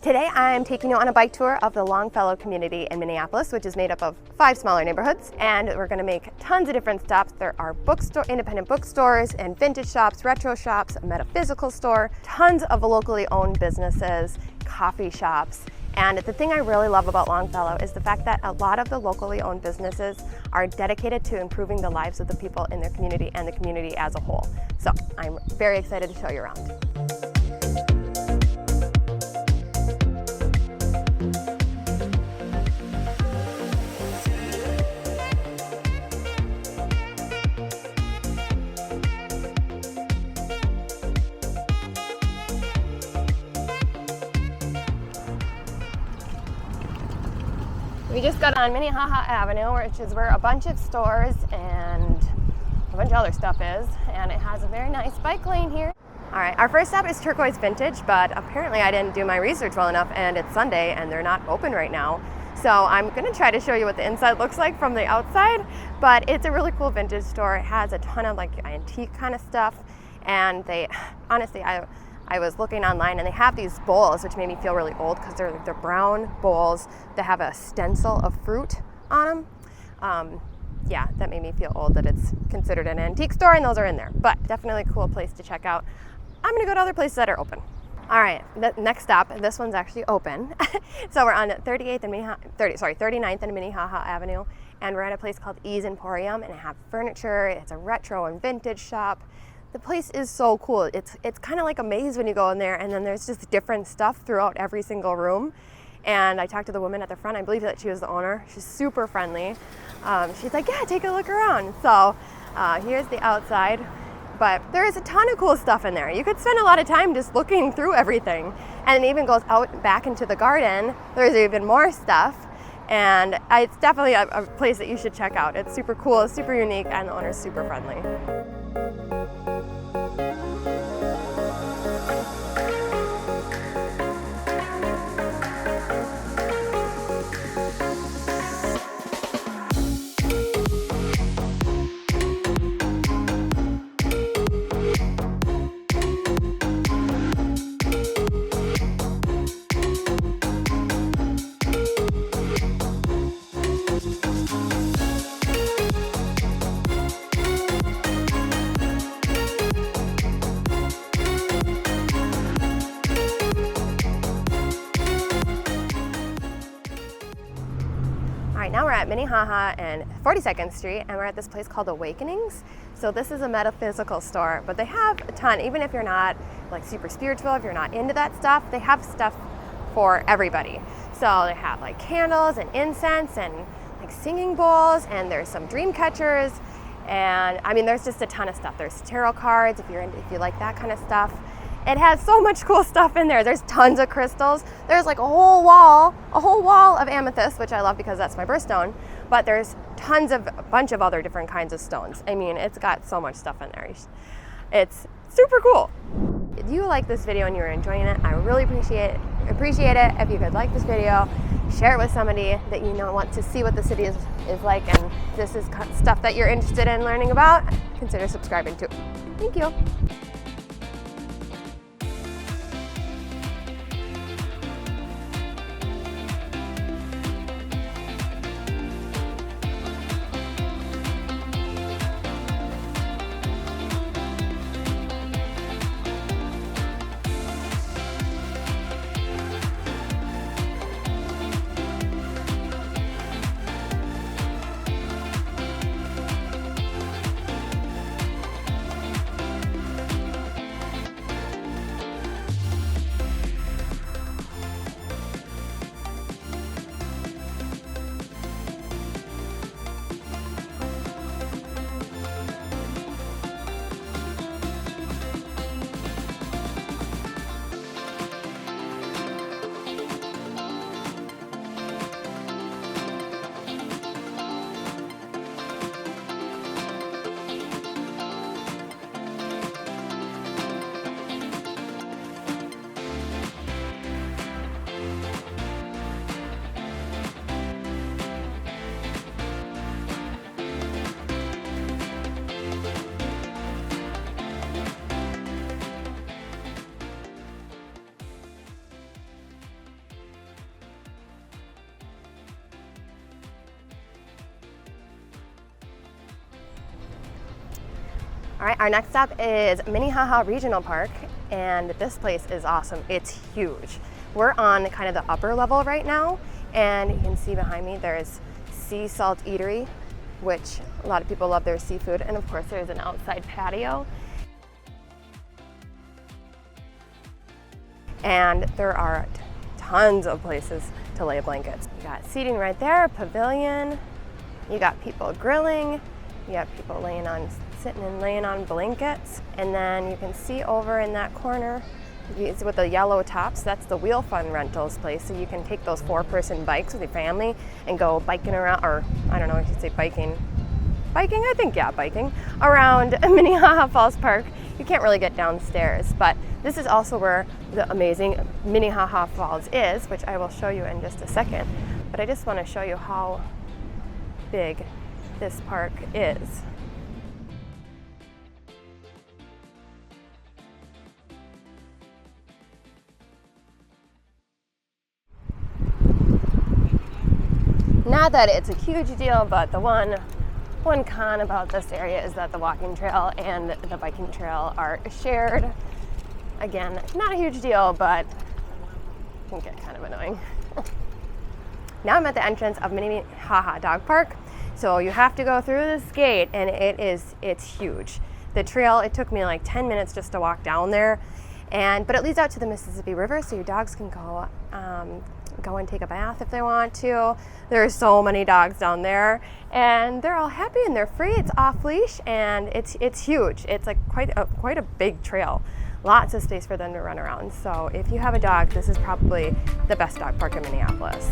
Today I'm taking you on a bike tour of the Longfellow community in Minneapolis, which is made up of 5 smaller neighborhoods, and we're going to make tons of different stops. There are independent bookstores and vintage shops, retro shops, a metaphysical store, tons of locally owned businesses, coffee shops. And the thing I really love about Longfellow is the fact that a lot of the locally owned businesses are dedicated to improving the lives of the people in their community and the community as a whole. So I'm very excited to show you around. We just got on Minnehaha Avenue, which is where a bunch of stores and a bunch of other stuff is, and it has a very nice bike lane here. All right, our first stop is Turquoise Vintage, but apparently I didn't do my research well enough, and it's Sunday and they're not open right now. So I'm gonna try to show you what the inside looks like from the outside, but it's a really cool vintage store. It has a ton of like antique kind of stuff, and they, honestly, I was looking online and they have these bowls, which made me feel really old because they're brown bowls that have a stencil of fruit on them. Yeah, that made me feel old that it's considered an antique store and those are in there, but definitely a cool place to check out. I'm gonna go to other places that are open. All right, the next stop, this one's actually open. So we're on 39th and Minnehaha Avenue, and we're at a place called Emporium, and it has furniture, it's a retro and vintage shop. The place is so cool. It's kind of like a maze when you go in there, and then there's just different stuff throughout every single room. And I talked to the woman at the front. I believe that she was the owner. She's super friendly. She's like, yeah, take a look around. So here's the outside, but there is a ton of cool stuff in there. You could spend a lot of time just looking through everything, and it even goes out back into the garden. There's even more stuff, and it's definitely a place that you should check out. It's super cool, it's super unique, and the owner's super friendly. Now we're at Minnehaha and 42nd Street, and we're at this place called Awakenings. So this is a metaphysical store, but they have a ton. Even if you're not like super spiritual, if you're not into that stuff, they have stuff for everybody. So they have like candles and incense and like singing bowls, and there's some dream catchers, and I mean there's just a ton of stuff. There's tarot cards if you like that kind of stuff. It has so much cool stuff in there. There's tons of crystals. There's like a whole wall of amethyst, which I love because that's my birthstone. But there's a bunch of other different kinds of stones. I mean, it's got so much stuff in there. It's super cool. If you like this video and you're enjoying it, I really appreciate it if you could like this video, share it with somebody that you know wants to see what the city is like, and this is stuff that you're interested in learning about. Consider subscribing too. Thank you. All right, our next stop is Minnehaha Regional Park, and this place is awesome. It's huge. We're on kind of the upper level right now, and you can see behind me there's Sea Salt Eatery, which a lot of people love their seafood, and of course there's an outside patio. And there are tons of places to lay blankets. You got seating right there, pavilion, you got people grilling, you got people sitting and laying on blankets, and then you can see over in that corner with the yellow tops, that's the Wheel Fun Rentals place. So you can take those 4-person bikes with your family and go biking around, or I don't know, I should say biking, I think, yeah, biking around Minnehaha Falls Park. You can't really get downstairs, but this is also where the amazing Minnehaha Falls is, which I will show you in just a second. But I just want to show you how big this park is. Not that it's a huge deal, but the one con about this area is that the walking trail and the biking trail are shared. Again, not a huge deal, but can get kind of annoying. Now I'm at the entrance of Minnehaha Dog Park. So you have to go through this gate, and it's huge. The trail, it took me like 10 minutes just to walk down there, but it leads out to the Mississippi River, so your dogs can go and take a bath if they want to. There's so many dogs down there, and they're all happy and they're free. It's off leash, and it's huge. It's like quite a big trail. Lots of space for them to run around. So if you have a dog, this is probably the best dog park in Minneapolis.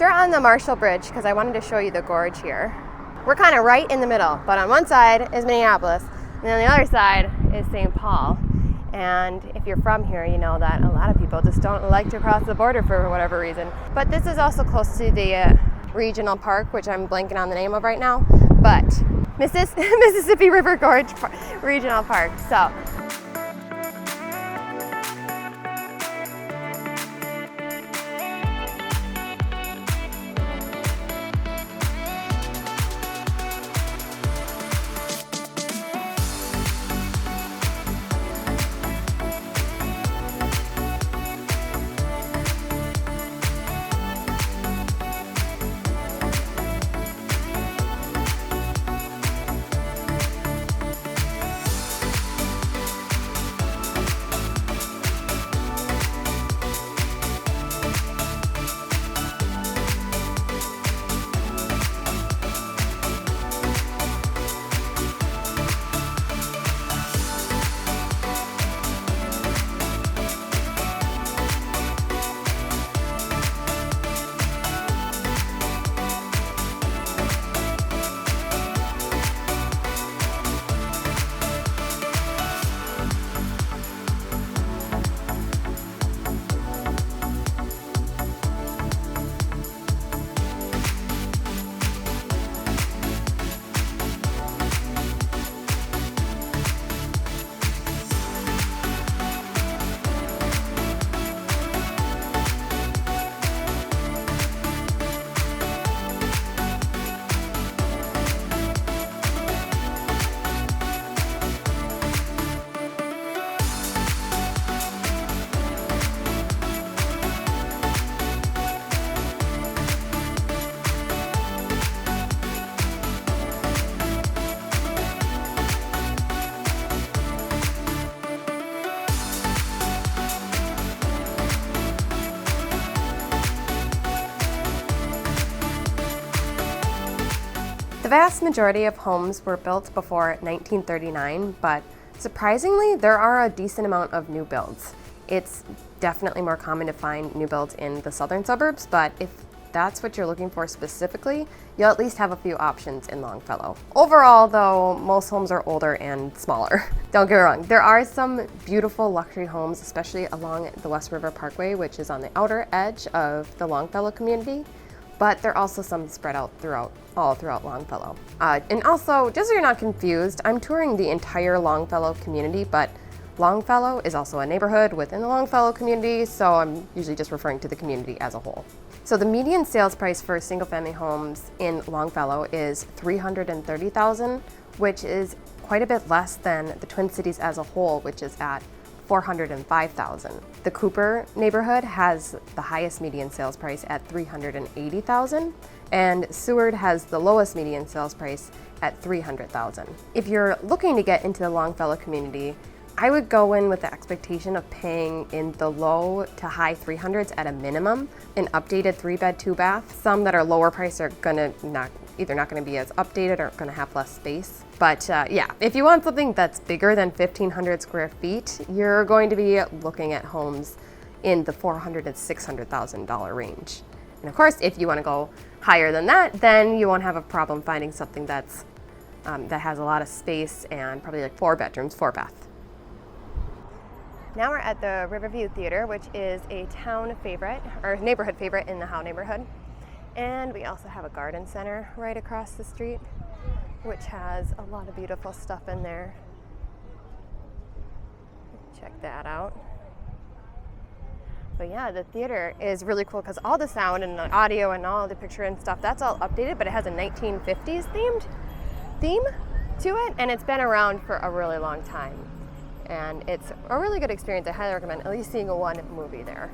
So we're on the Marshall Bridge because I wanted to show you the gorge here. We're kind of right in the middle, but on one side is Minneapolis, and then on the other side is St. Paul. And if you're from here, you know that a lot of people just don't like to cross the border for whatever reason. But this is also close to the regional park, which I'm blanking on the name of right now, but Mississippi River Gorge Regional Park. So. The vast majority of homes were built before 1939, but surprisingly, there are a decent amount of new builds. It's definitely more common to find new builds in the southern suburbs, but if that's what you're looking for specifically, you'll at least have a few options in Longfellow. Overall, though, most homes are older and smaller. Don't get me wrong, there are some beautiful luxury homes, especially along the West River Parkway, which is on the outer edge of the Longfellow community, but there are also some spread out all throughout Longfellow. And also, just so you're not confused, I'm touring the entire Longfellow community, but Longfellow is also a neighborhood within the Longfellow community, so I'm usually just referring to the community as a whole. So the median sales price for single-family homes in Longfellow is $330,000, which is quite a bit less than the Twin Cities as a whole, which is at $405,000. The Cooper neighborhood has the highest median sales price at $380,000, and Seward has the lowest median sales price at $300,000. If you're looking to get into the Longfellow community, I would go in with the expectation of paying in the low to high 300s at a minimum, an updated 3-bed, 2-bath. Some that are lower priced are either not gonna be as updated or gonna have less space. But yeah, if you want something that's bigger than 1,500 square feet, you're going to be looking at homes in the $400,000 to $600,000 range. And of course, if you wanna go higher than that, then you won't have a problem finding something that's that has a lot of space and probably like 4 bedrooms, 4-bath. Now we're at the Riverview Theater, which is a town favorite, or neighborhood favorite in the Howe neighborhood. And we also have a garden center right across the street, which has a lot of beautiful stuff in there. Check that out. But yeah, the theater is really cool because all the sound and the audio and all the picture and stuff, that's all updated, but it has a 1950s theme to it, and it's been around for a really long time. And it's a really good experience. I highly recommend at least seeing one movie there.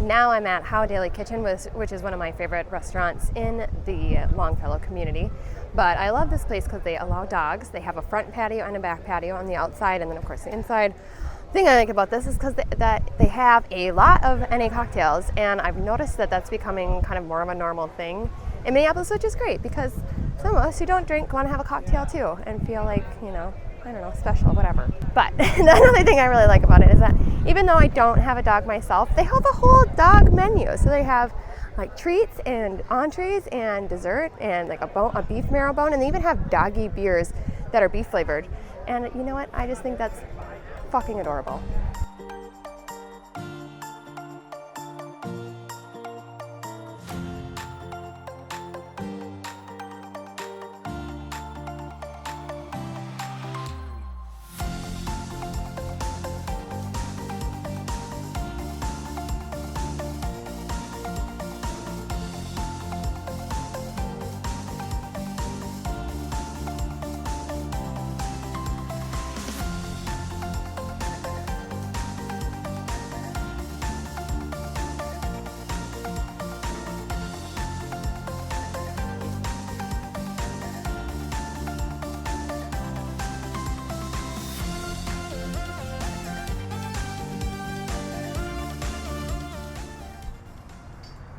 Now I'm at Howe Daily Kitchen, which is one of my favorite restaurants in the Longfellow community. But I love this place because they allow dogs. They have a front patio and a back patio on the outside, and then of course the inside. The thing I like about this is because they have a lot of NA cocktails, and I've noticed that that's becoming kind of more of a normal thing in Minneapolis, which is great because some of us who don't drink want to have a cocktail too and feel like, you know, I don't know, special, whatever. But the other thing I really like about it is that even though I don't have a dog myself, they have a whole dog menu. So they have like treats and entrees and dessert and like a beef marrow bone, and they even have doggy beers that are beef flavored. And you know what? I just think that's fucking adorable.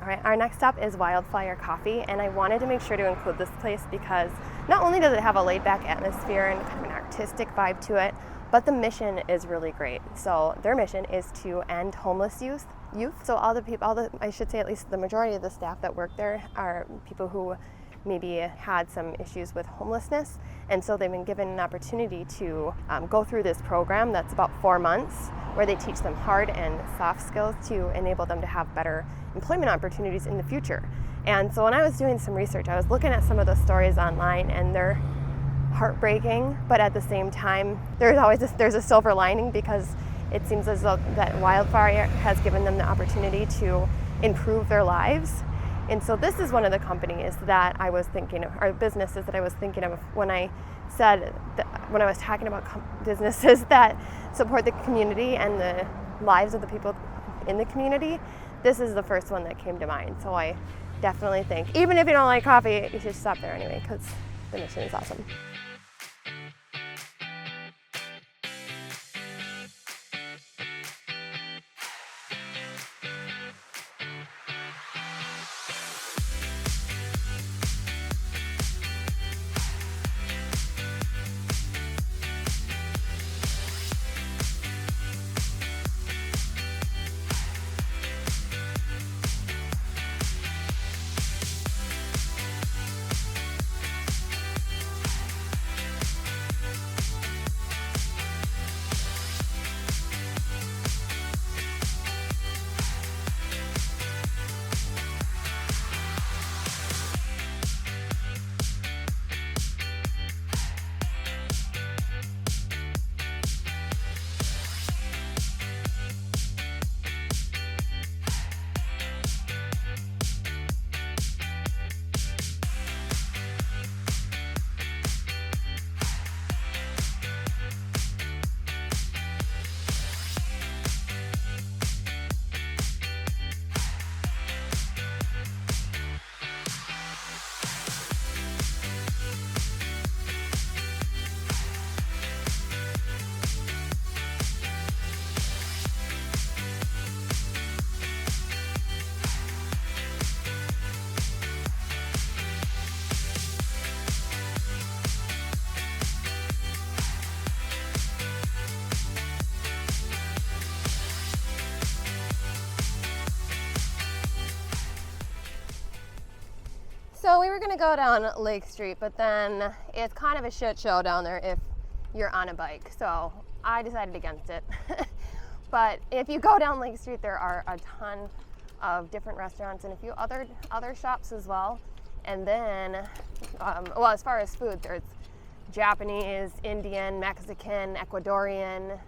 All right, our next stop is Wildflyer Coffee, and I wanted to make sure to include this place because not only does it have a laid-back atmosphere and kind of an artistic vibe to it, but the mission is really great. So their mission is to end homeless youth. So I should say at least the majority of the staff that work there are people who maybe had some issues with homelessness, and so they've been given an opportunity to go through this program that's about 4 months where they teach them hard and soft skills to enable them to have better employment opportunities in the future. And so when I was doing some research, I was looking at some of the stories online, and they're heartbreaking, but at the same time there's a silver lining because it seems as though that Wildflyer has given them the opportunity to improve their lives. And so this is one of the companies that I was thinking of, or businesses that I was thinking of when I was talking about businesses that support the community and the lives of the people in the community. This is the first one that came to mind. So I definitely think, even if you don't like coffee, you should stop there anyway because the mission is awesome. So we were gonna go down Lake Street, but then it's kind of a shit show down there if you're on a bike. So I decided against it. But if you go down Lake Street, there are a ton of different restaurants and a few other shops as well. And then, well, as far as food, there's Japanese, Indian, Mexican, Ecuadorian.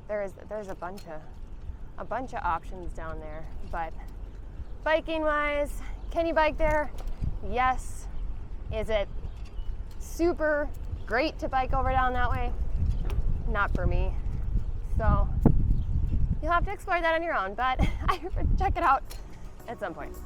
There's a bunch of options down there. But biking wise, can you bike there? Yes. Is it super great to bike over down that way? Not for me. So you'll have to explore that on your own, but I would check it out at some point.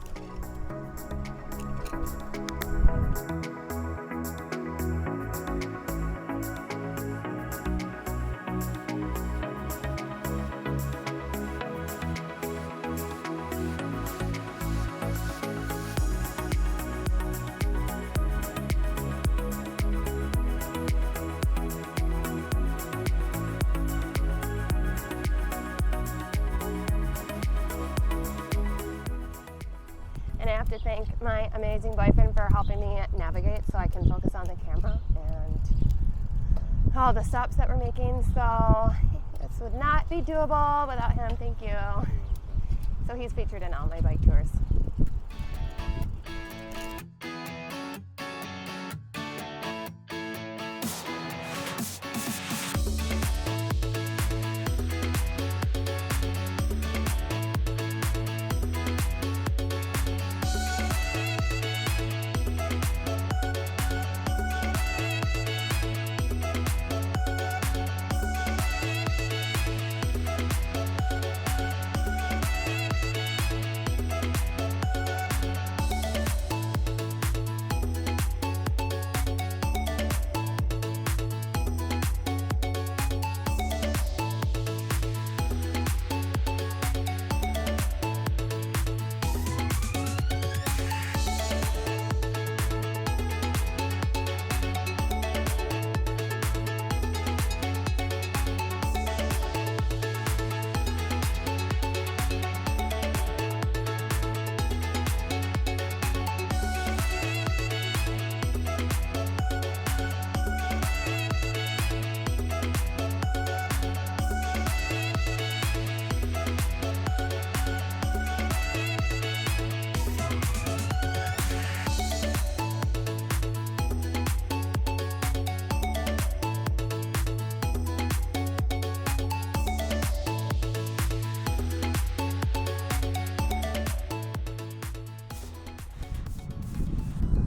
And I have to thank my amazing boyfriend for helping me navigate so I can focus on the camera and all the stops that we're making. So this would not be doable without him. Thank you. So he's featured in all my bike tours.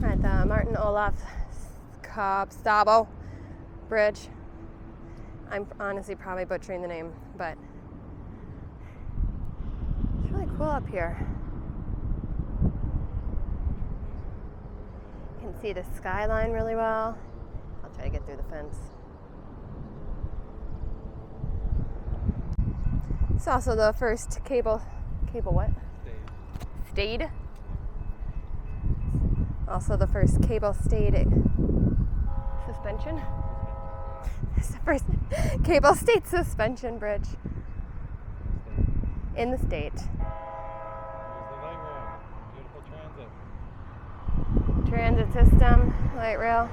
At the Martin Olav Sabo Bridge. I'm honestly probably butchering the name, but it's really cool up here. You can see the skyline really well. I'll try to get through the fence. It's also the first cable what? Stayed. Also the first cable-stayed suspension. It's the first cable-stayed suspension bridge in the state. There's the light rail. Beautiful transit. Transit system, light rail.